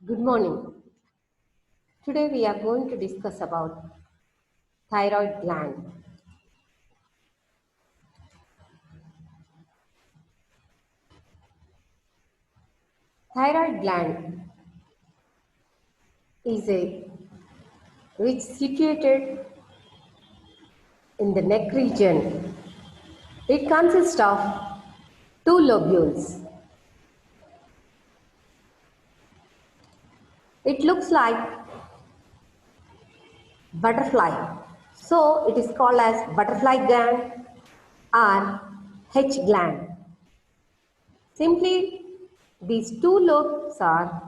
Good morning. Today we are going to discuss about thyroid gland. Thyroid gland is a which situated in the neck region. It consists of two lobules. It looks like butterfly. So it is called as butterfly gland or H gland. Simply these two lobes are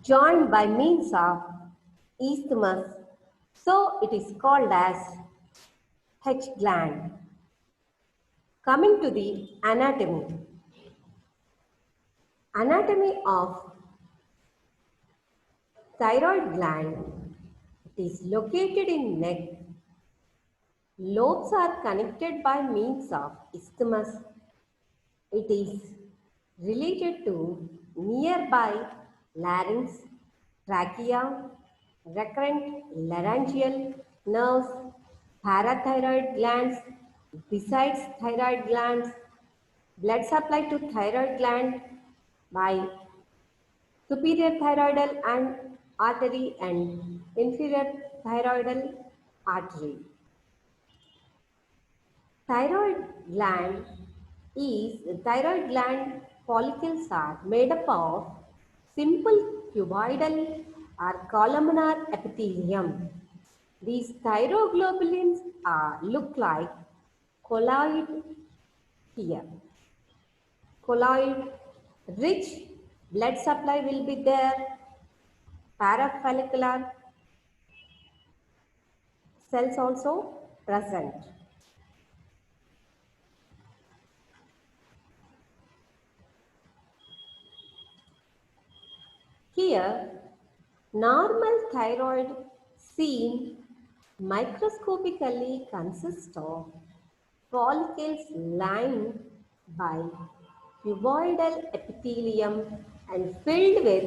joined by means of isthmus, so it is called as H gland. Coming to the anatomy. Anatomy of thyroid gland. It is located in neck. Lobes are connected by means of isthmus. It is related to nearby larynx, trachea, recurrent laryngeal nerves, parathyroid glands, besides thyroid glands, blood supply to thyroid gland by superior thyroidal and artery and inferior thyroidal artery. Thyroid gland thyroid gland follicles are made up of simple cuboidal or columnar epithelium. These thyroglobulins look like colloid here. Colloid rich blood supply will be there. Parafollicular cells also present. Here, normal thyroid seen microscopically consists of follicles lined by cuboidal epithelium and filled with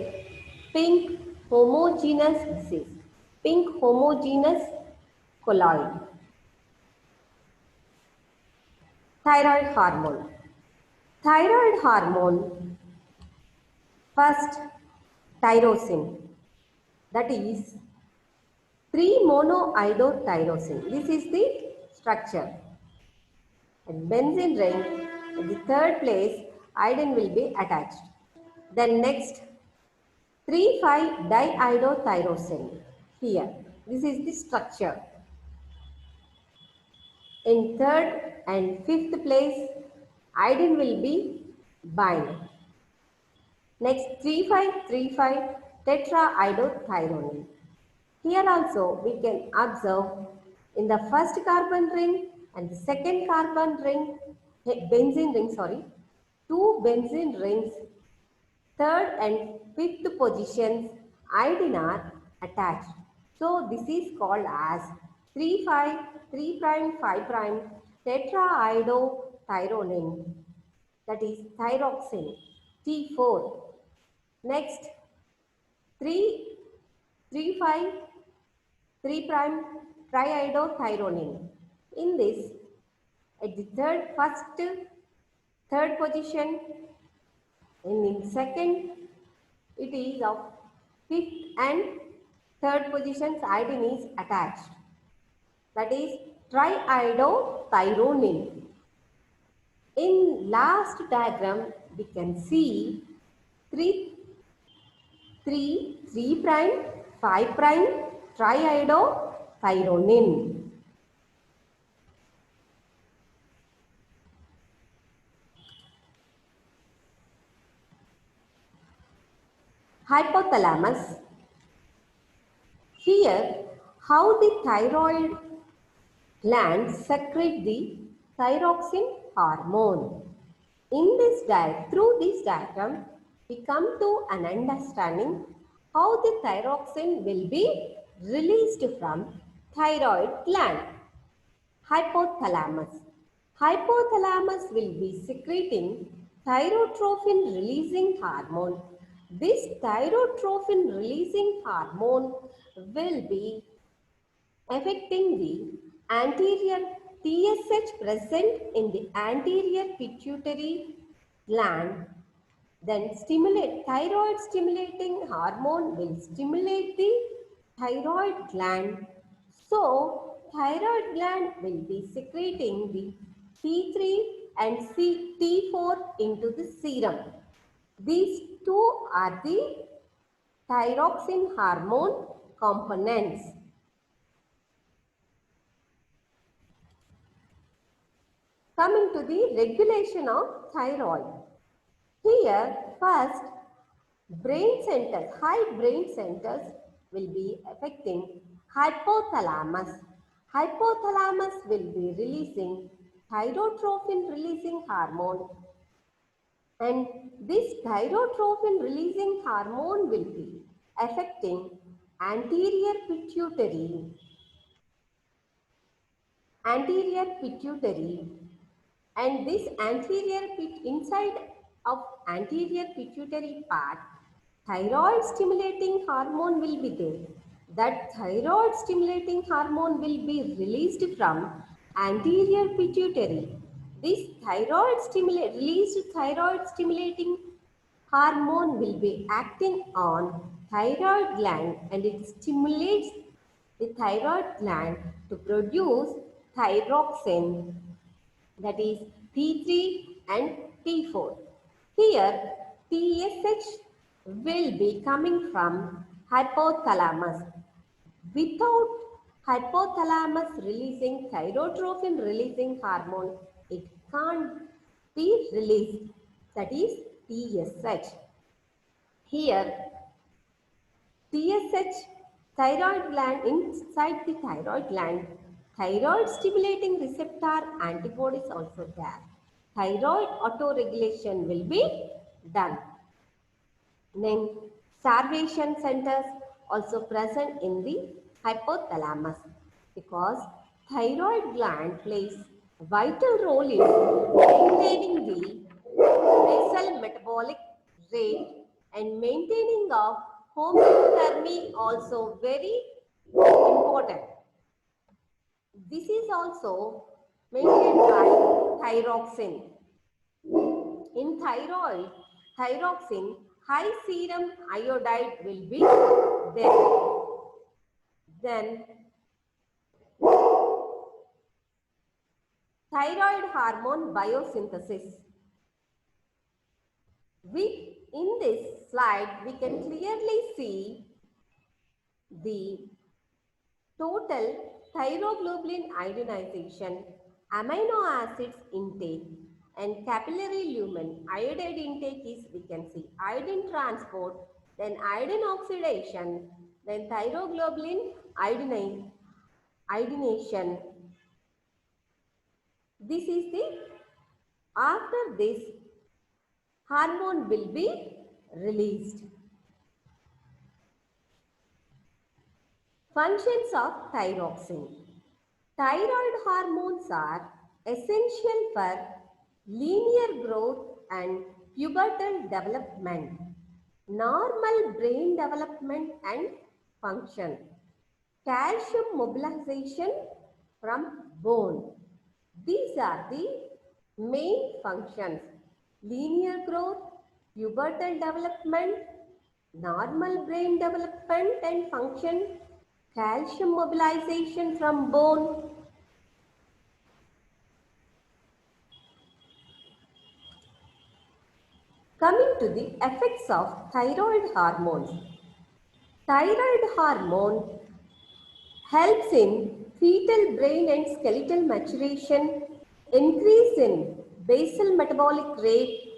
pink homogeneous disease, pink homogeneous colloid. Thyroid hormone. Thyroid hormone, first tyrosine, that is 3-monoiodotyrosine. This is the structure. And benzene ring, at the third place, iodine will be attached. Then next, 3,5-diiodotyrosine. Here, this is the structure. In third and fifth place, iodine will be bind. Next, 3,5-3,5 tetraiodothyronine. Here also we can observe in the first carbon ring and the second carbon ring, benzene ring, two benzene rings, third and fifth positions, iodine are attached. So this is called as 3,5, 3', 5' tetraiodothyronine, that is thyroxine, T4. Next, 3, 3,5, 3' triiodothyronine. In this, at the third position, and in second, it is of fifth and third positions, iodine is attached. That is triiodothyronine. In last diagram, we can see 3, 3', 5' triiodothyronine. Hypothalamus. Here, how the thyroid gland secrete the thyroxine hormone. Through this diagram, we come to an understanding how the thyroxine will be released from thyroid gland. Hypothalamus. Hypothalamus will be secreting thyrotrophin releasing hormone This thyrotrophin releasing hormone will be affecting the anterior TSH present in the anterior pituitary gland. Then stimulate thyroid stimulating hormone will stimulate the thyroid gland. So thyroid gland will be secreting the T3 and T4 into the serum. These two are the thyroxine hormone components. Coming to the regulation of thyroid. Here, first, high brain centers will be affecting hypothalamus. Hypothalamus will be releasing thyrotrophin releasing hormone, and this thyrotrophin releasing hormone will be affecting anterior pituitary, anterior pituitary and this inside of anterior pituitary part, thyroid stimulating hormone will be there. That thyroid stimulating hormone will be released from anterior pituitary. This released thyroid stimulating hormone will be acting on thyroid gland, and it stimulates the thyroid gland to produce thyroxine, that is T3 and T4. Here TSH will be coming from hypothalamus. Without hypothalamus releasing thyrotrophin releasing hormone, it can't be released, that is TSH. Here TSH, thyroid gland, inside the thyroid gland, thyroid stimulating receptor antibodies also there. Thyroid autoregulation will be done. Then starvation centers also present in the hypothalamus, because thyroid gland plays a vital role in maintaining the basal metabolic rate and maintaining of homeothermy also very important. This is also maintained by thyroxine. In thyroxine, high serum iodide will be there. Then thyroid hormone biosynthesis. In this slide, we can clearly see the total thyroglobulin iodinization, amino acids intake, and capillary lumen iodide intake is, we can see, iodine transport, then iodine oxidation, then thyroglobulin iodination. This is the, after this, hormone will be released. Functions of thyroxine. Thyroid hormones are essential for linear growth and pubertal development, normal brain development and function, calcium mobilization from bone. These are the main functions: linear growth, pubertal development, normal brain development and function, calcium mobilization from bone. Coming to the effects of thyroid hormones. Thyroid hormone helps in fetal brain and skeletal maturation, increase in basal metabolic rate,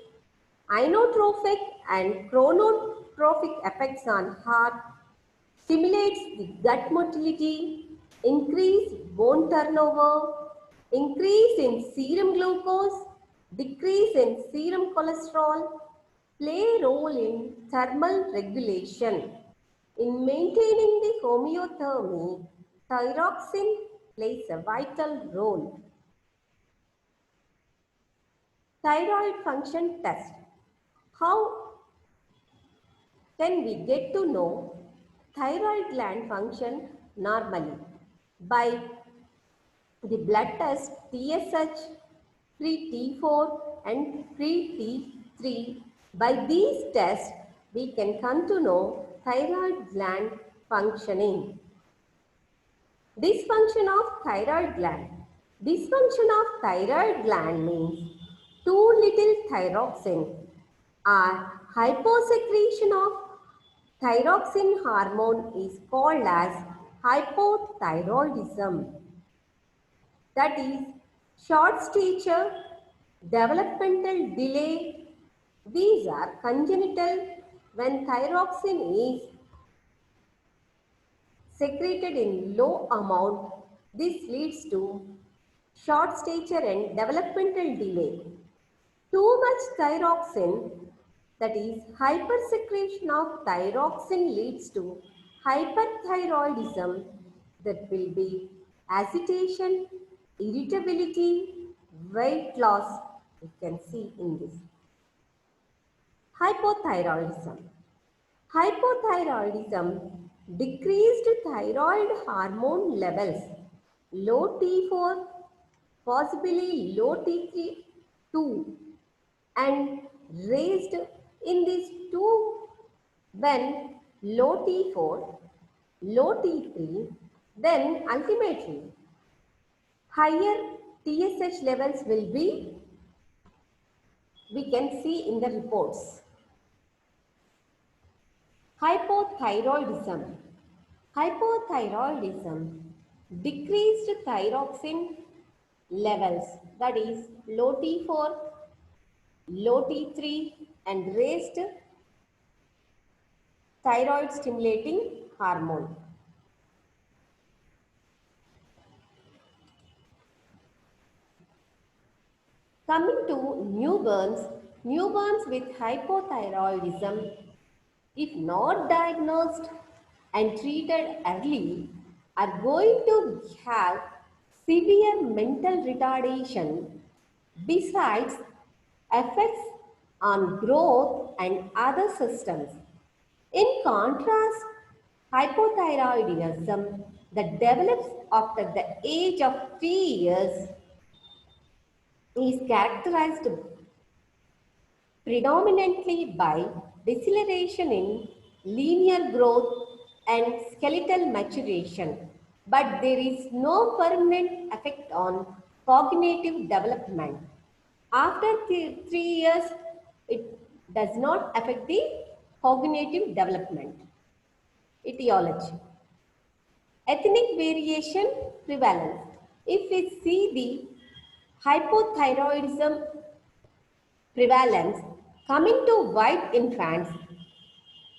inotropic and chronotropic effects on heart, stimulates the gut motility, increase bone turnover, increase in serum glucose, decrease in serum cholesterol, play a role in thermal regulation. In maintaining the homeothermy, thyroxine plays a vital role. Thyroid function test. How then we get to know thyroid gland function normally by the blood test TSH, free T4 and free T3. By these tests, we can come to know thyroid gland functioning. Dysfunction of thyroid gland. Dysfunction of thyroid gland means too little thyroxine or hyposecretion of thyroxine hormone is called as hypothyroidism. That is short stature, developmental delay. These are congenital when thyroxine is secreted in low amount. This leads to short stature and developmental delay. Too much thyroxine, that is hypersecretion of thyroxine, leads to hyperthyroidism, that will be agitation, irritability, weight loss. You can see in this. Hypothyroidism. Hypothyroidism, decreased thyroid hormone levels, low T4, possibly low T3, 2, and raised in these two when low T4, low T3, then ultimately higher TSH levels will be, we can see in the reports. Hypothyroidism. Hypothyroidism, decreased thyroxine levels, that is low T4, low T3 and raised thyroid stimulating hormone. Coming to newborns with hypothyroidism, if not diagnosed and treated early, are going to have severe mental retardation besides effects on growth and other systems. In contrast, hypothyroidism that develops after the age of 3 years is characterized predominantly by deceleration in linear growth and skeletal maturation, but there is no permanent effect on cognitive development. After 3 years, it does not affect the cognitive development. Etiology. Ethnic variation prevalence. If we see the hypothyroidism prevalence coming to white infants,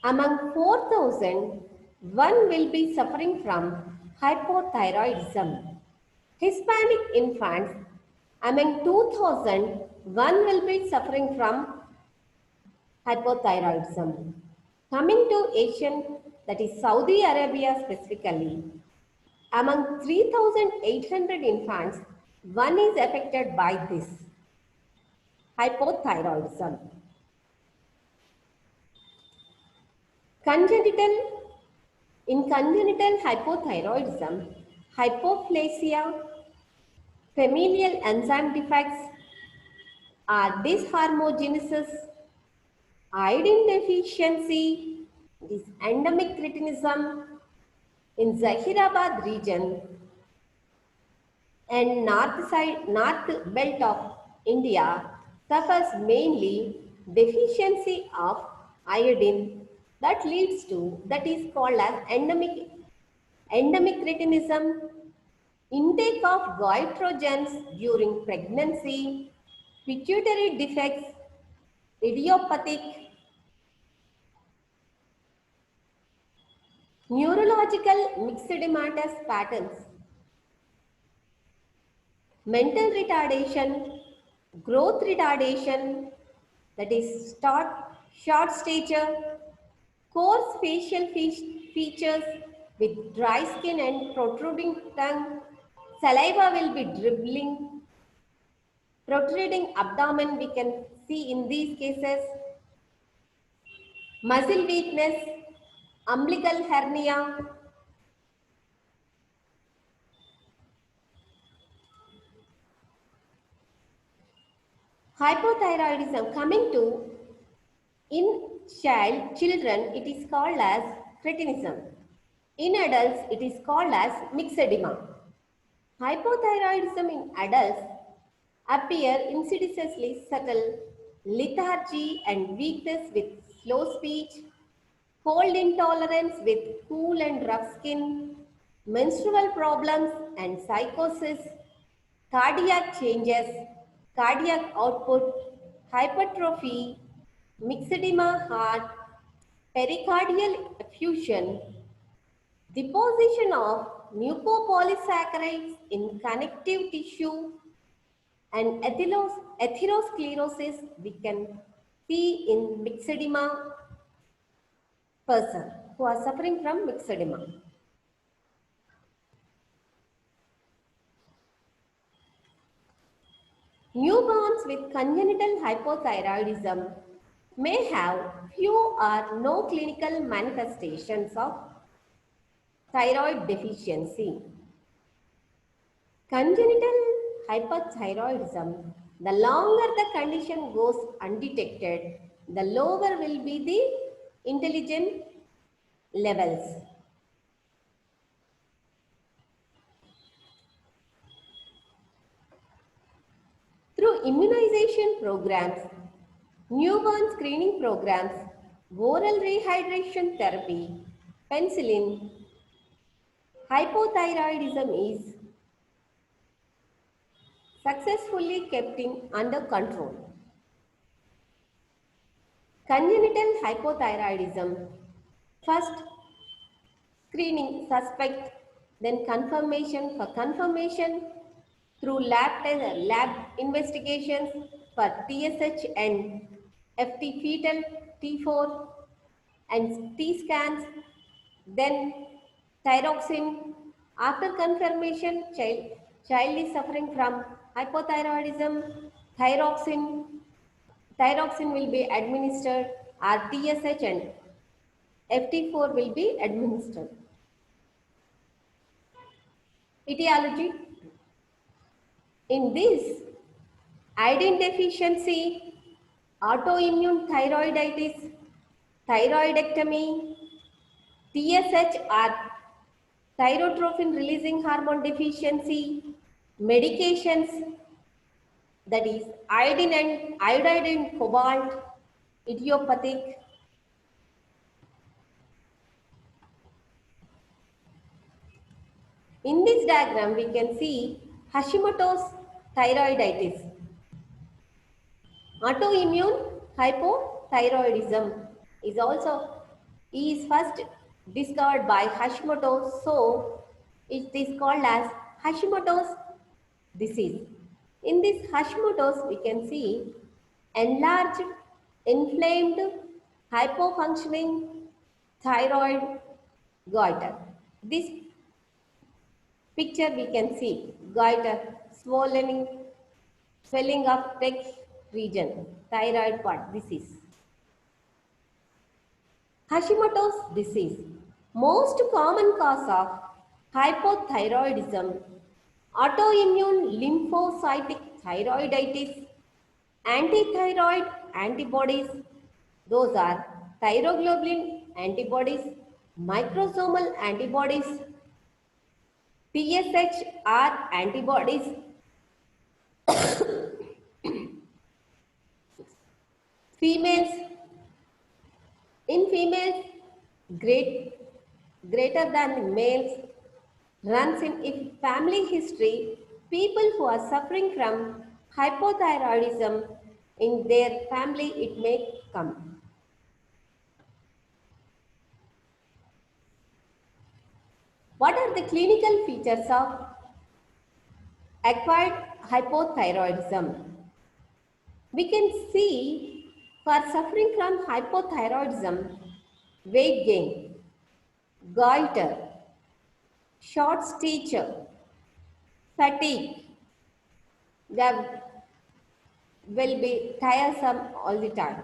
among 4,000, one will be suffering from hypothyroidism. Hispanic infants, among 2,000, one will be suffering from hypothyroidism. Coming to Asian, that is Saudi Arabia specifically, among 3,800 infants, one is affected by this hypothyroidism. In congenital hypothyroidism, hypoplasia, familial enzyme defects, dysharmogenesis, iodine deficiency, this endemic cretinism in Zahirabad region and north belt of India suffers mainly deficiency of iodine that leads to, that is called as endemic cretinism, intake of goitrogens during pregnancy, pituitary defects, idiopathic, neurological myxedematous patterns, mental retardation, growth retardation, that is short stature, coarse facial features with dry skin and protruding tongue, saliva will be dribbling, protruding abdomen we can see in these cases, muscle weakness, umbilical hernia, hypothyroidism. Coming to in children, it is called as cretinism. In adults, it is called as myxedema. Hypothyroidism in adults appear insidiously subtle, lethargy and weakness with slow speech, cold intolerance with cool and rough skin, menstrual problems and psychosis, cardiac changes, cardiac output, hypertrophy, myxedema heart, pericardial effusion, deposition of mucopolysaccharides in connective tissue, and atherosclerosis we can see in myxedema person who are suffering from myxedema. Newborns with congenital hypothyroidism may have few or no clinical manifestations of thyroid deficiency. Congenital hypothyroidism, the longer the condition goes undetected, the lower will be the intelligence levels. Through immunization programs, newborn screening programs, oral rehydration therapy, penicillin, hypothyroidism is successfully kept under control. Congenital hypothyroidism, first screening suspect, then confirmation. For confirmation, through lab investigations for TSH and FT fetal T4 and T scans, then thyroxine. After confirmation, child is suffering from hypothyroidism, thyroxine will be administered, or TSH and FT4 will be administered. Etiology. In this, iodine deficiency, autoimmune thyroiditis, thyroidectomy, TSH or thyrotrophin releasing hormone deficiency, medications, that is iodide and cobalt, idiopathic. In this diagram, we can see Hashimoto's thyroiditis. Autoimmune hypothyroidism is first discovered by Hashimoto, so it is called as Hashimoto's disease. In this Hashimoto's, we can see enlarged, inflamed, hypofunctioning thyroid goiter. This picture we can see goiter, swelling of neck region, thyroid part, disease. Hashimoto's disease, most common cause of hypothyroidism, autoimmune lymphocytic thyroiditis, antithyroid antibodies, those are thyroglobulin antibodies, microsomal antibodies, TSHR antibodies, females. In females, greater than males, runs in if family history, people who are suffering from hypothyroidism in their family, it may come. What are the clinical features of acquired hypothyroidism? We can see for suffering from hypothyroidism, weight gain, goiter, short stature, fatigue, they will be tiresome all the time.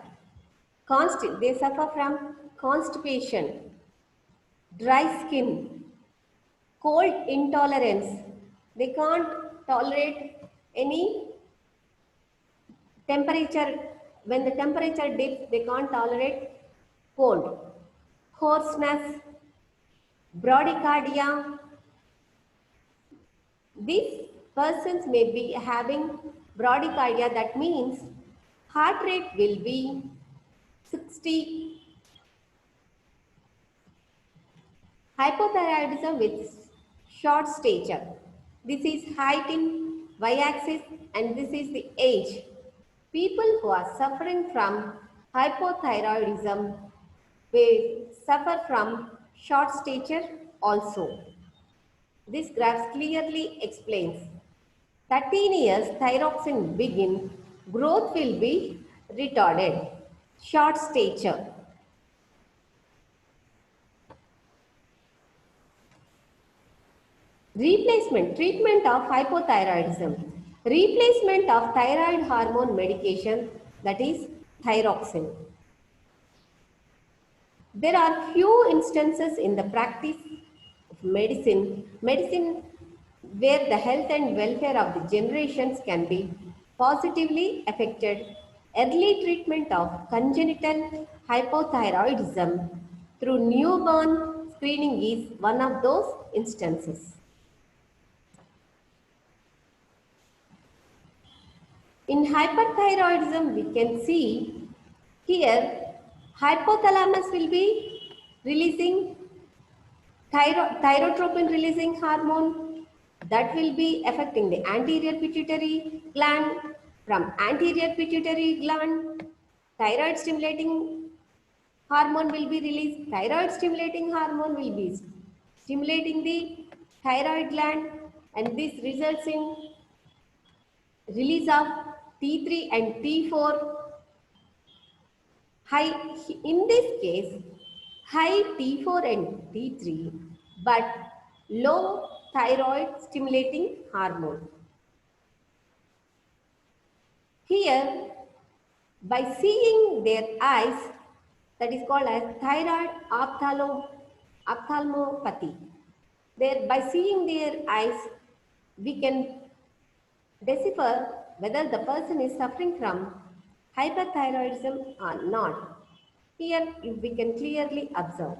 They suffer from constipation, dry skin, cold intolerance. They can't tolerate any temperature. When the temperature dips, they can't tolerate cold. Hoarseness, bradycardia. These persons may be having bradycardia, that means heart rate will be 60. Hypothyroidism with short stature. This is height in y-axis and this is the age. People who are suffering from hypothyroidism will suffer from short stature also. This graph clearly explains 13 years thyroxine begin, growth will be retarded. Short stature. Treatment of hypothyroidism. Replacement of thyroid hormone medication, that is thyroxine. There are few instances in the practice of medicine where the health and welfare of the generations can be positively affected. Early treatment of congenital hypothyroidism through newborn screening is one of those instances. In hyperthyroidism, we can see here hypothalamus will be releasing thyrotropin releasing hormone that will be affecting the anterior pituitary gland. From anterior pituitary gland, thyroid stimulating hormone will be released. Thyroid stimulating hormone will be stimulating the thyroid gland, and this results in release of T3 and T4. High, in this case, high T4 and T3, but low thyroid stimulating hormone. Here, by seeing their eyes, that is called as thyroid ophthalmopathy. There, by seeing their eyes, we can decipher whether the person is suffering from hyperthyroidism or not. Here we can clearly observe.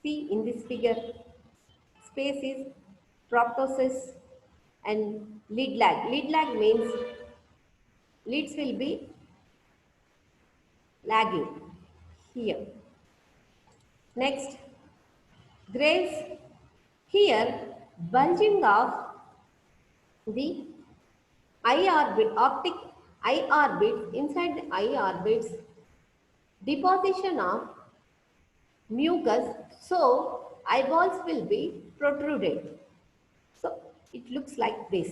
See in this figure, space is proptosis and lid lag. Lid lag means lids will be lagging here. Next, Graves. Here, bulging of the eye orbit, optic eye orbits, inside the eye orbits, deposition of mucus, so eyeballs will be protruded. So it looks like this.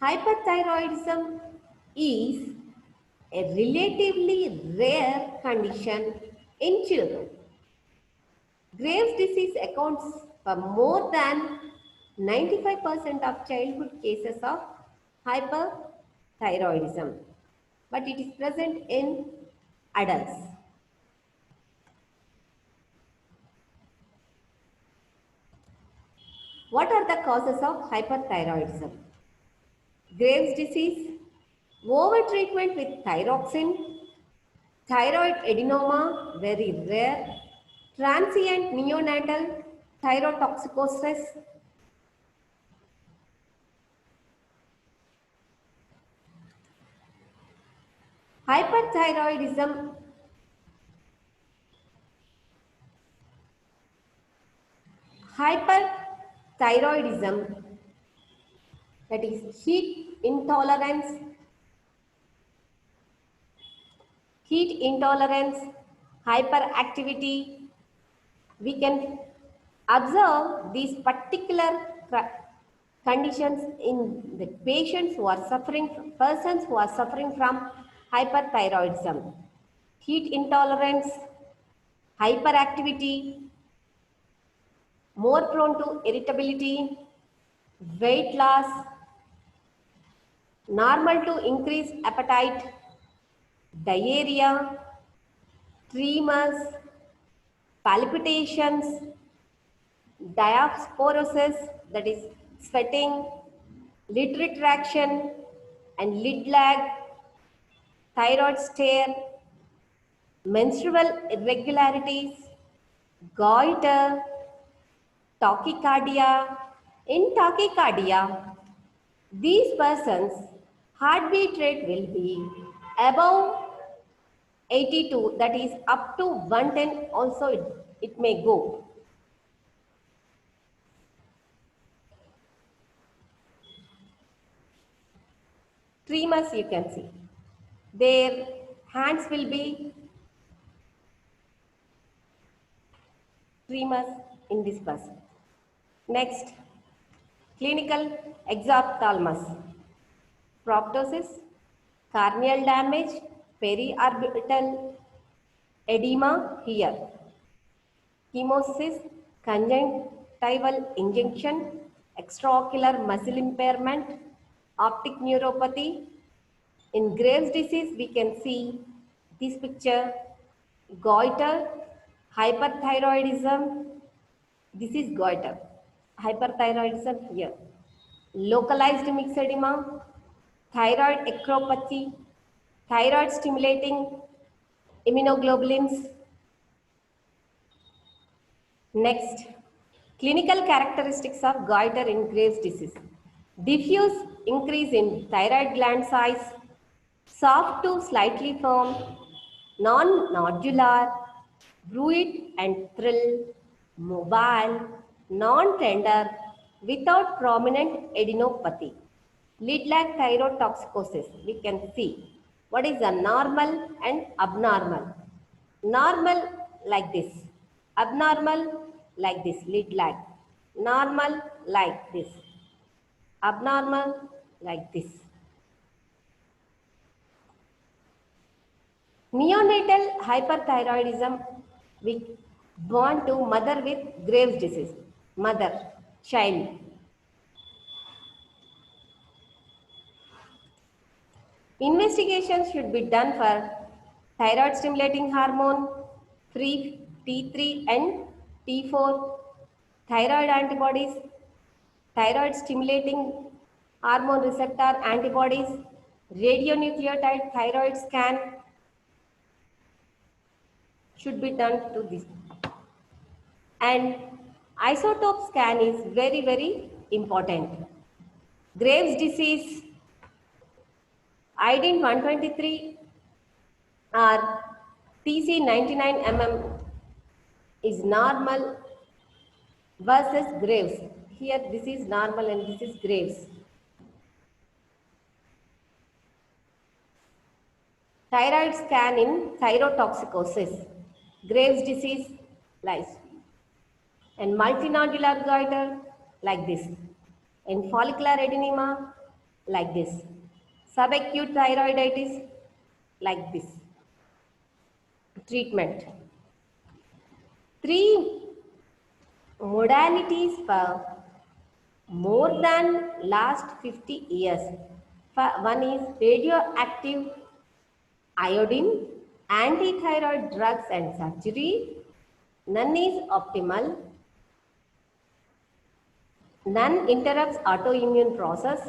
Hyperthyroidism is a relatively rare condition in children. Graves' disease accounts for more than 95% of childhood cases of hyperthyroidism, but it is present in adults. What are the causes of hyperthyroidism? Graves' disease, overtreatment with thyroxine, thyroid adenoma, very rare, transient neonatal thyrotoxicosis, hyperthyroidism. Hyperthyroidism, that is heat intolerance, hyperactivity. We can observe these particular conditions in the patients who are suffering, persons who are suffering from hyperthyroidism. Heat intolerance, hyperactivity, more prone to irritability, weight loss, normal to increase appetite, diarrhea, tremors, palpitations, diaphoresis, that is sweating, lid retraction and lid lag, thyroid stare, menstrual irregularities, goiter, tachycardia. In tachycardia, these persons' heartbeat rate will be above 82, that is up to 110 also it may go. Tremors you can see. Their hands will be tremors in this person. Next, clinical exophthalmos. Proptosis, corneal damage, periorbital edema here. Chemosis, conjunctival injection, extraocular muscle impairment, optic neuropathy. In Graves' disease, we can see this picture, goiter, hyperthyroidism. This is goiter, hyperthyroidism here. Localized myxedema, thyroid ectopathy, thyroid stimulating immunoglobulins. Next, clinical characteristics of goiter in Graves' disease. Diffuse increase in thyroid gland size, soft to slightly firm, non-nodular, bruit and thrill, mobile, non-tender, without prominent adenopathy. Lid-lag thyrotoxicosis, we can see what is the normal and abnormal. Normal like this, abnormal like this, lid-lag. Normal like this, abnormal like this. Neonatal hyperthyroidism, we born to mother with Graves' disease, mother, child. Investigations should be done for thyroid stimulating hormone, free T3 and T4, thyroid antibodies, thyroid stimulating hormone receptor antibodies, radionucleotide thyroid scan should be done to this. And isotope scan is very, very important. Graves' disease, iodine 123 or TC 99 mm is normal versus Graves. Here this is normal and this is Graves. Thyroid scan in thyrotoxicosis, Graves' disease lies. And multinodular goiter like this. And follicular adenoma like this. Subacute thyroiditis like this. Treatment. 3 modalities for more than last 50 years. One is radioactive iodine, anti-thyroid drugs and surgery. None is optimal. None interrupts autoimmune process.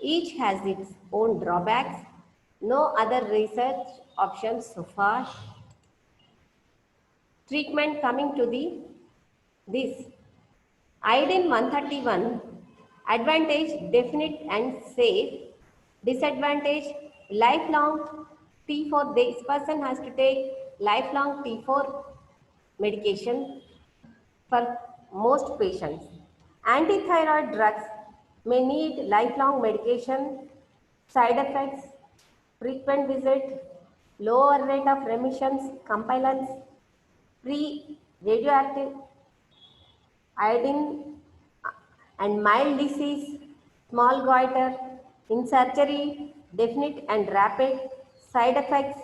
Each has its own drawbacks. No other research options so far. Treatment coming to this. Iodine 131, advantage definite and safe. Disadvantage, lifelong T4. This person has to take lifelong T4 medication for most patients. Antithyroid drugs may need lifelong medication, side effects, frequent visit, lower rate of remissions, compliance, pre-radioactive iodine and mild disease, small goiter, in surgery, definite and rapid, side effects,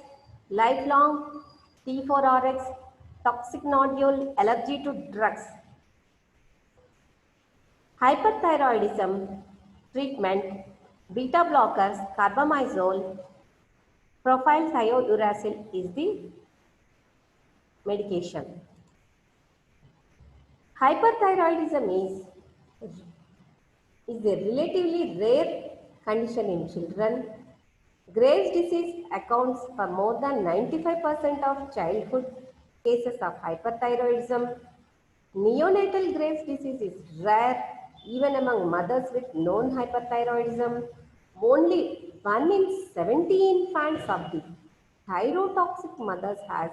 lifelong, T4Rx, toxic nodule, allergy to drugs. Hyperthyroidism treatment, Beta blockers, carbamazole, propyl thiouracil is the medication. Hyperthyroidism is a relatively rare condition in children. Graves' disease accounts for more than 95% of childhood cases of hyperthyroidism. Neonatal Graves' disease is rare even among mothers with known hyperthyroidism. Only 1 in 70 infants of the thyrotoxic mothers has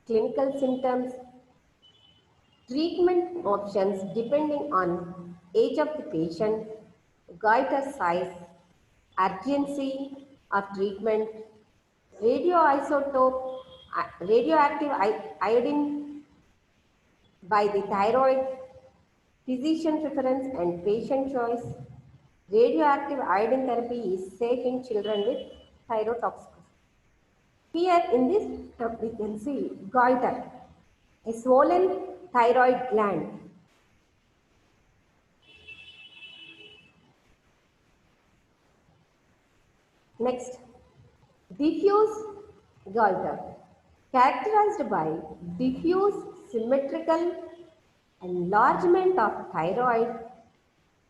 clinical symptoms. Treatment options depending on age of the patient, goiter size, urgency of treatment, radioisotope, radioactive iodine by the thyroid, physician preference and patient choice. Radioactive iodine therapy is safe in children with thyrotoxicity. Here in this we can see goiter, a swollen thyroid gland. Next, diffuse goiter, characterized by diffuse symmetrical enlargement of thyroid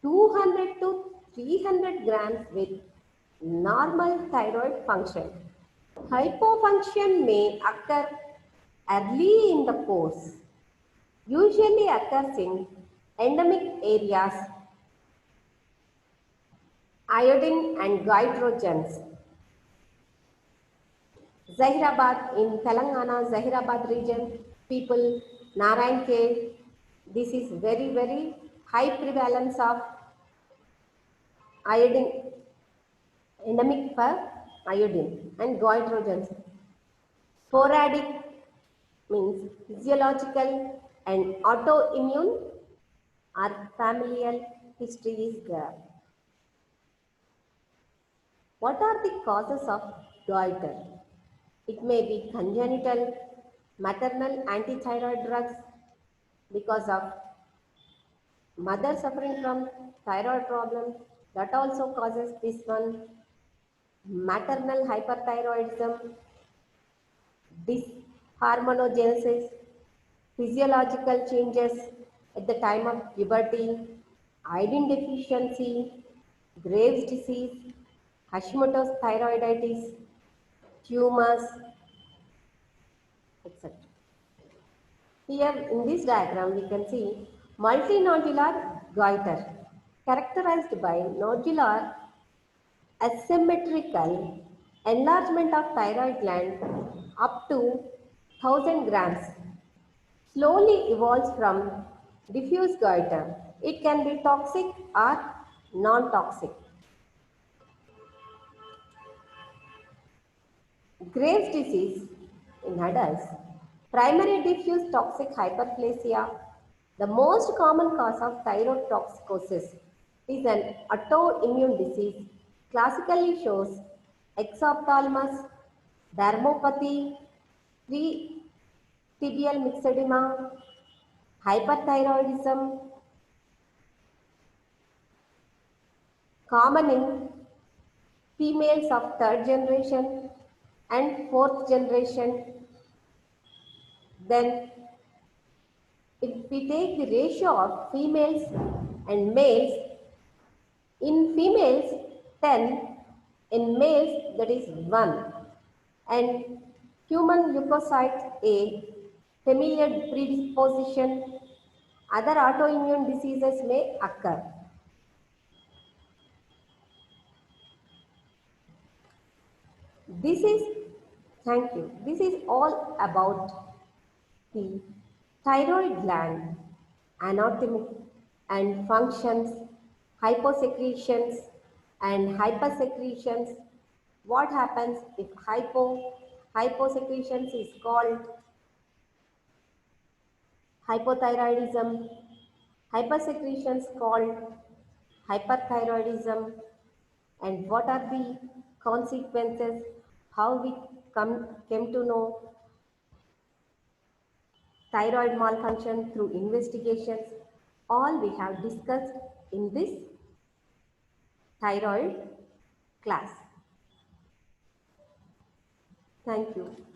200 to 300 grams with normal thyroid function. Hypofunction may occur early in the course, usually occurs in endemic areas, iodine and goitrogens. Zahirabad in Telangana, Zahirabad region, people, Narayan Cave, this is very high prevalence of iodine, endemic for iodine and goitrogens. Sporadic means physiological and autoimmune or familial history is there. What are the causes of goiter? It may be congenital, maternal antithyroid drugs because of mother suffering from thyroid problem, that also causes this one. Maternal hyperthyroidism, dysharmonogenesis, physiological changes at the time of puberty, iodine deficiency, Graves' disease, Hashimoto's thyroiditis, tumors, etc. Here in this diagram we can see multinodular goiter characterized by nodular asymmetrical enlargement of thyroid gland up to 1000 grams slowly evolves from diffuse goiter. It can be toxic or non-toxic. Graves' disease in adults, primary diffuse toxic hyperplasia, the most common cause of thyroid toxicosis, is an autoimmune disease. Classically shows exophthalmos, dermopathy, tibial myxedema, hyperthyroidism, common in females of third generation and fourth generation. Then if we take the ratio of females and males, in females 10, in males that is 1. And human leukocyte A, familial predisposition, other autoimmune diseases may occur. This is, thank you, this is all about the thyroid gland, anatomy and functions, hyposecretions and hypersecretions. What happens if hyposecretions is called hypothyroidism, hypersecretions called hyperthyroidism, and what are the consequences, how we came to know thyroid malfunction through investigations, all we have discussed in this thyroid class. Thank you.